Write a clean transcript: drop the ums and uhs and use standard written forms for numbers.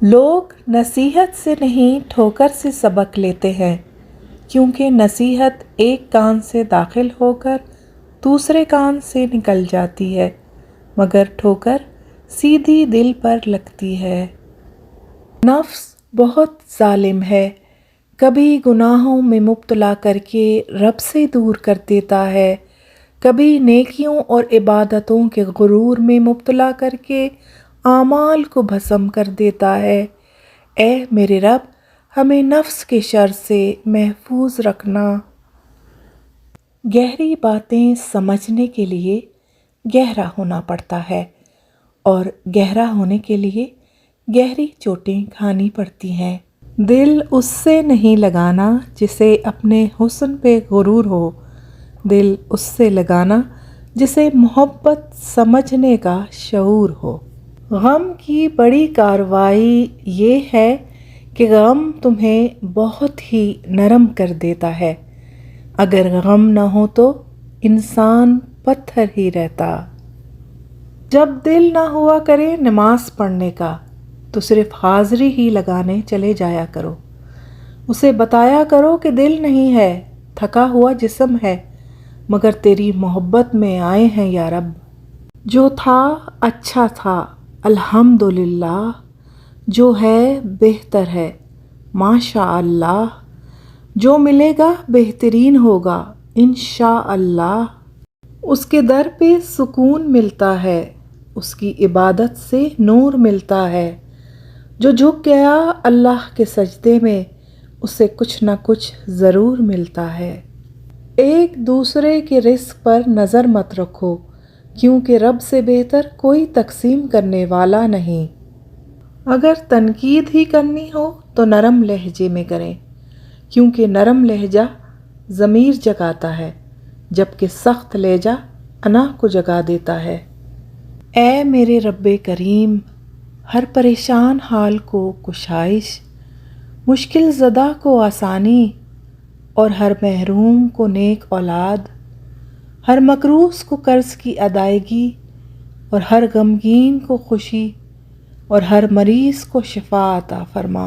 لوگ نصیحت سے نہیں ٹھوکر سے سبق لیتے ہیں، کیونکہ نصیحت ایک کان سے داخل ہو کر دوسرے کان سے نکل جاتی ہے، مگر ٹھوکر سیدھی دل پر لگتی ہے۔ نفس بہت ظالم ہے، کبھی گناہوں میں مبتلا کر کے رب سے دور کر دیتا ہے، کبھی نیکیوں اور عبادتوں کے غرور میں مبتلا کر کے اعمال کو بھسم کر دیتا ہے۔ اے میرے رب، ہمیں نفس کے شر سے محفوظ رکھنا۔ گہری باتیں سمجھنے کے لیے گہرا ہونا پڑتا ہے، اور گہرا ہونے کے لیے گہری چوٹیں کھانی پڑتی ہیں۔ دل اس سے نہیں لگانا جسے اپنے حسن پہ غرور ہو، دل اس سے لگانا جسے محبت سمجھنے کا شعور ہو۔ غم کی بڑی کارروائی یہ ہے کہ غم تمہیں بہت ہی نرم کر دیتا ہے۔ اگر غم نہ ہو تو انسان پتھر ہی رہتا۔ جب دل نہ ہوا کرے نماز پڑھنے کا تو صرف حاضری ہی لگانے چلے جایا کرو، اسے بتایا کرو کہ دل نہیں ہے، تھکا ہوا جسم ہے، مگر تیری محبت میں آئے ہیں یا رب۔ جو تھا اچھا تھا الحمدللہ، جو ہے بہتر ہے ماشاء اللہ، جو ملے گا بہترین ہوگا انشاءاللہ۔ اس کے در پہ سکون ملتا ہے، اس کی عبادت سے نور ملتا ہے۔ جو جھک گیا اللہ کے سجدے میں اسے کچھ نہ کچھ ضرور ملتا ہے۔ ایک دوسرے کے رزق پر نظر مت رکھو، کیونکہ رب سے بہتر کوئی تقسیم کرنے والا نہیں۔ اگر تنقید ہی کرنی ہو تو نرم لہجے میں کریں، کیونکہ نرم لہجہ ضمیر جگاتا ہے، جبکہ سخت لہجہ انا کو جگا دیتا ہے۔ اے میرے رب کریم، ہر پریشان حال کو کشائش، مشکل زدہ کو آسانی، اور ہر محروم کو نیک اولاد، ہر مقروض کو قرض کی ادائیگی، اور ہر غمگین کو خوشی، اور ہر مریض کو شفا عطا فرما۔